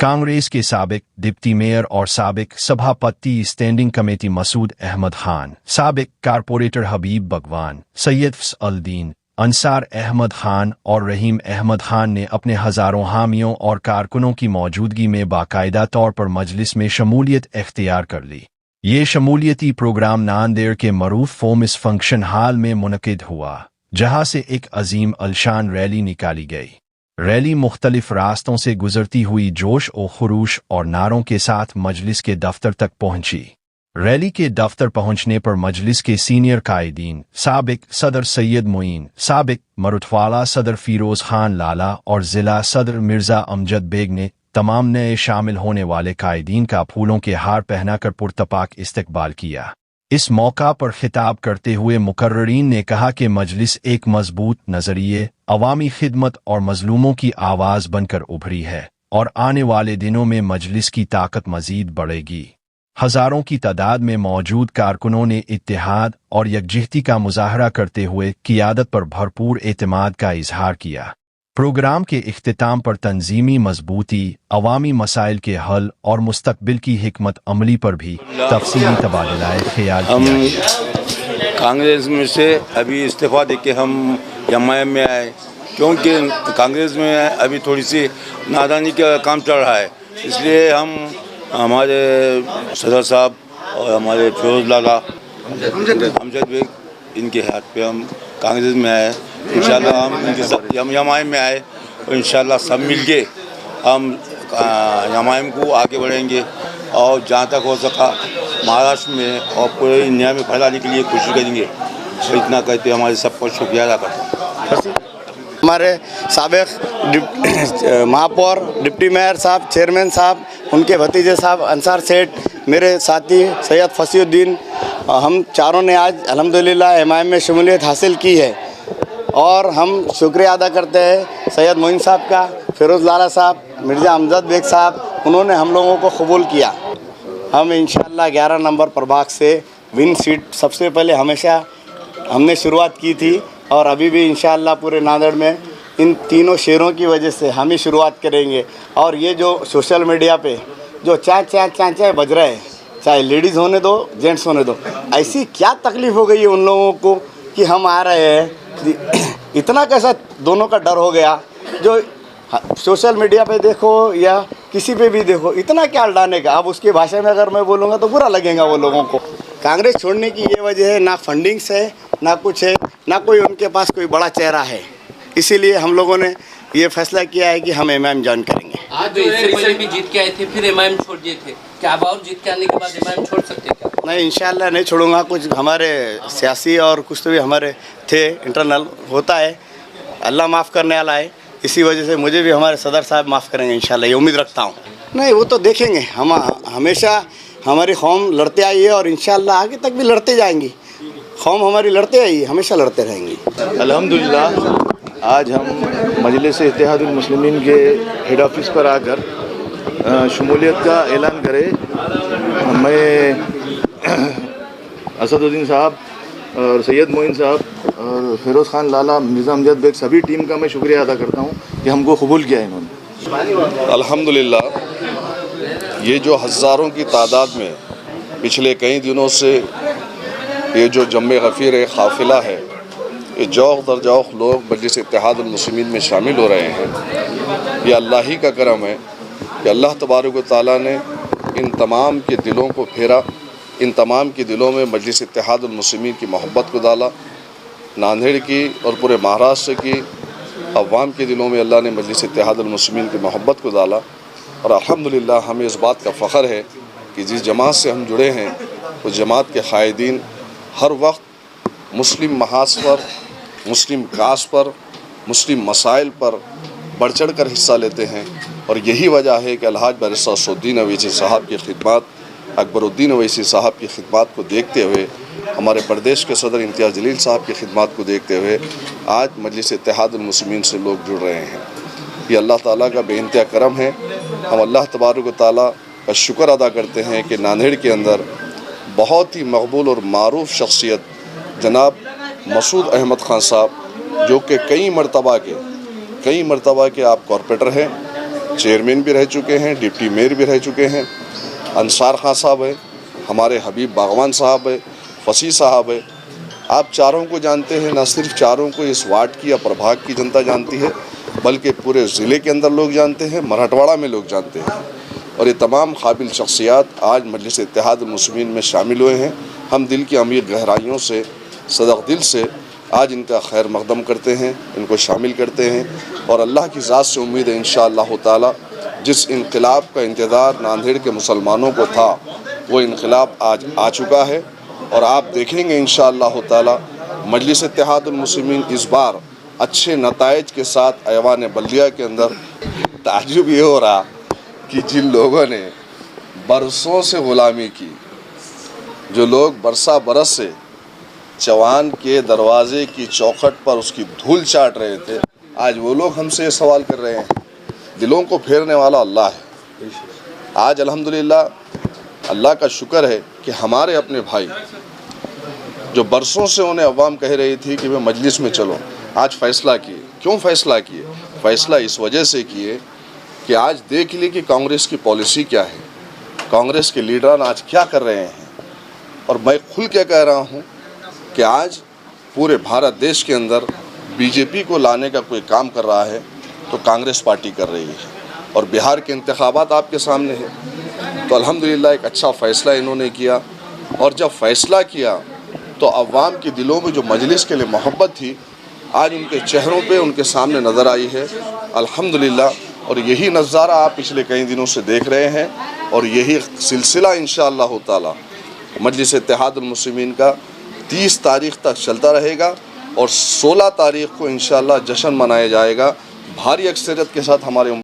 कांग्रेस के साबिक deputy mayor और साबिक सभापति स्टैंडिंग कमेटी मसूद अहमद खान, साबिक कारपोरेटर हबीब बगवान, सैयद फजल दीन, अंसार अहमद खान और रहीम अहमद खान ने अपने हजारों हामियों और कारकुनों की मौजूदगी में बाकायदा तौर पर मजलिस में शमूलियत इख्तियार कर ली। ये शमूलियती प्रोग्राम नांदेड़ के मरूफ फोमिस फंक्शन हॉल में मुनक़िद हुआ, जहां से एक अजीम अलशान रैली निकाली गई। रैली मुख्तलिफ रास्तों से गुजरती हुई जोश और खरूश और नारों के साथ मजलिस के दफ्तर तक पहुंची। रैली के दफ्तर पहुंचने पर मजलिस के सीनियर कायदीन, साबिक सदर सैयद मोइन, साबिक मरुतवाला सदर फिरोज खान लाला और जिला सदर मिर्जा अमजद बेग ने तमाम नए शामिल होने वाले कायदीन का फूलों के हार पहनाकर पुरतपाक इस्तकबाल किया। इस मौका पर खिताब करते हुए मुकर्ररीन ने कहा कि मजलिस एक मजबूत नजरिए, अवामी खिदमत और मजलूमों की आवाज बनकर उभरी है और आने वाले दिनों में मजलिस की ताकत मजीद बढ़ेगी। हजारों की तादाद में मौजूद कारकुनों ने इत्तेहाद और यकजहती का मुजाहरा करते हुए क़ियादत पर भरपूर एतमाद का इजहार किया। प्रोग्राम के इख्तिताम पर तंजीमी मजबूती, अवामी मसाइल के हल और मुस्तकबिल की हिकमत अमली पर भी तफसीली तबादला ख्याल किया गया। कांग्रेस में से अभी इस्तीफ़ा देके हम एमआईएम में आए, क्योंकि कांग्रेस में अभी थोड़ी सी नादानी का काम चल रहा है, इसलिए हम हमारे सदर साहब और हमारे फिरोज लाला अमजद बेग, इनके हाथ पे हम कांग्रेस में आए। इंशाल्लाह हम इनके साथ एमआईएम में आए और इंशाल्लाह सब मिल के हम एमआईएम को आगे बढ़ेंगे और जहाँ तक हो सका महाराष्ट्र में और पूरे इंडिया में फैलाने के लिए कोशिश करेंगे। तो इतना कहते हमारे सबको शुक्रिया अदा करता हूँ। हमारे साबिक महापौर, डिप्टी मेयर साहब, चेयरमैन साहब, उनके भतीजे साहब अंसार सेठ, मेरे साथी सैयद फसीउद्दीन, हम चारों ने आज अल्हम्दुलिल्लाह एमआईएम में शमूलियत हासिल की है और हम शुक्रिया अदा करते हैं सैयद मोइन साहब का, फिरोज़ लाला साहब, मिर्ज़ा अमजद बेग साहब, उन्होंने हम लोगों को कबूल किया। हम इंशाअल्लाह 11 नंबर प्रभाग से विन सीट सबसे पहले हमेशा हमने शुरुआत की थी और अभी भी इंशाअल्लाह पूरे नांदेड़ में इन तीनों शेरों की वजह से हम ही शुरुआत करेंगे। और ये जो सोशल मीडिया पे जो चाय बज रहे हैं, चाहे लेडीज़ होने दो, जेंट्स होने दो, ऐसी क्या तकलीफ़ हो गई है उन लोगों को कि हम आ रहे हैं, इतना कैसा दोनों का डर हो गया। जो सोशल मीडिया पे देखो या किसी पे भी देखो, इतना क्या डालने का। अब उसकी भाषा में अगर मैं बोलूँगा तो बुरा लगेगा वो लोगों को। कांग्रेस छोड़ने की ये वजह है, ना फंडिंग्स है, ना कुछ है, ना कोई उनके पास कोई बड़ा चेहरा है, इसीलिए हम लोगों ने ये फैसला किया है कि हम एमआईएम ज्वाइन करेंगे। आज जो इससे पहले भी जीत के आए थे, फिर एमआईएम छोड़ दिए थे, क्या अब और जीत के आने के बाद एमआईएम छोड़ सकते क्या? नहीं, इंशाल्लाह नहीं छोड़ूंगा। कुछ हमारे सियासी और कुछ तो भी हमारे थे, इंटरनल होता है, अल्लाह माफ़ करने वाला है, इसी वजह से मुझे भी हमारे सदर साहब माफ़ करेंगे इंशाल्लाह, ये उम्मीद रखता हूँ। नहीं, वो तो देखेंगे, हम हमेशा हमारी कौम लड़ते आई है और इंशाल्लाह आगे तक भी लड़ते जाएंगी। कौम हमारी लड़ते आई, हमेशा लड़ते रहेंगी। अल्हम्दुलिल्लाह आज हम मजलिस इत्तेहादुल मुस्लिमीन के हेड ऑफिस पर आकर शमूलियत का ऐलान करें। मैं असदुद्दीन साहब और सैयद मोइन साहब और फिरोज़ खान लाला, मिर्ज़ा अमजद बेग, सभी टीम का मैं शुक्रिया अदा करता हूँ कि हमको कबूल किया इन्होंने। अल्हम्दुलिल्लाह ये जो हज़ारों की तादाद में पिछले कई दिनों से ये जो जम्मे गफ़ीर काफ़िला है, ये जौक़ दर जौक़ लोग मजलिस इत्तेहादुल मुस्लिमीन में शामिल हो रहे हैं। ये अल्लाह ही का करम है कि अल्लाह तबारक व तआला ने इन तमाम के दिलों को फेरा, इन तमाम के दिलों में मजलिस इत्तेहादुल मुस्लिमीन की मोहब्बत को डाला। नांदेड़ की और पूरे महाराष्ट्र की अवाम के दिलों में अल्लाह ने मजलिस इत्तेहादुल मुस्लिमीन की मोहब्बत को डाला। और अल्हम्दुलिल्लाह हमें इस बात का फ़ख्र है कि जिस जमात से हम जुड़े हैं उस जमात के कायदीन हर वक्त मुस्लिम महाज पर, मुस्लिम काज पर, मुस्लिम मसाइल पर बढ़ चढ़ कर हिस्सा लेते हैं। और यही वजह है कि अलहाज बैरिस्टर असदुद्दीन अवैसी साहब की खिदमत, अकबरुद्दीन अवैसी साहब की खिदमत को देखते हुए, हमारे प्रदेश के सदर इम्तियाज़ जलील साहब की खिदमत को देखते हुए आज मजलिस इत्तेहादुल मुस्लिमीन से लोग जुड़ रहे हैं। ये अल्लाह ताला का बेइंतहा करम है। हम अल्लाह तबारक व तआला का शुक्र अदा करते हैं कि नांदेड़ के अंदर बहुत ही मकबूल और मारूफ शख्सियत जनाब मसूद अहमद खान साहब, जो कि कई मरतबा के आप कॉरपोरेटर हैं, चेयरमैन भी रह चुके हैं, डिप्टी मेयर भी रह चुके हैं। अंसार खां साहब है, हमारे हबीब बागवान साहब है, फसी साहब है। आप चारों को जानते हैं, न सिर्फ चारों को इस वार्ड की या प्रभाग की जनता जानती है, बल्कि पूरे ज़िले के अंदर लोग जानते हैं, मराठवाड़ा में लोग जानते हैं। और ये तमाम काबिल शख्सियात आज मजलिस इत्तेहाद मुस्लिमीन में शामिल हुए हैं। हम दिल की अमीर गहराइयों से, सदक दिल से आज इनका खैर मकदम करते हैं, इनको शामिल करते हैं। और अल्लाह की ज़ात से उम्मीद है इंशाअल्लाह ताला जिस इनकलाब का इंतज़ार नांदेड़ के मुसलमानों को था, वो इनकलाब आज आ चुका है। और आप देखेंगे इंशाअल्लाह ताला मजलिस इत्तेहादुल मुस्लिमीन इस बार अच्छे नताइज के साथ ऐवान बल्दिया के अंदर। ताज्जुब ये हो रहा कि जिन लोगों ने बरसों से ग़ुलामी की, जो लोग बरस से चवान के दरवाज़े की चौखट पर उसकी धूल चाट रहे थे, आज वो लोग हमसे ये सवाल कर रहे हैं। दिलों को फेरने वाला अल्लाह है। आज अल्हम्दुलिल्लाह अल्लाह का शुक्र है कि हमारे अपने भाई जो बरसों से उन्हें अवाम कह रही थी कि वे मजलिस में चलो, आज फ़ैसला किए। क्यों फ़ैसला किए? फ़ैसला इस वजह से किए कि आज देख लिए कि कांग्रेस की पॉलिसी क्या है, कांग्रेस के लीडर आज क्या कर रहे हैं। और मैं खुल के कह रहा हूँ कि आज पूरे भारत देश के अंदर बीजेपी को लाने का कोई काम कर रहा है तो कांग्रेस पार्टी कर रही है। और बिहार के इंतखाबात आपके सामने हैं। तो अल्हम्दुलिल्लाह एक अच्छा फ़ैसला इन्होंने किया। और जब फ़ैसला किया तो अवाम के दिलों में जो मजलिस के लिए मोहब्बत थी, आज उनके चेहरों पे उनके सामने नज़र आई है अल्हम्दुलिल्लाह। और यही नज़ारा आप पिछले कई दिनों से देख रहे हैं। और यही सिलसिला इंशाअल्लाह ताला मजलिस इत्तेहादुल मुस्लिमीन का 30 तारीख़ तक चलता रहेगा। और 16 तारीख़ को इंशाअल्लाह जश्न मनाया जाएगा भारी अक्सरियत के साथ। हमारे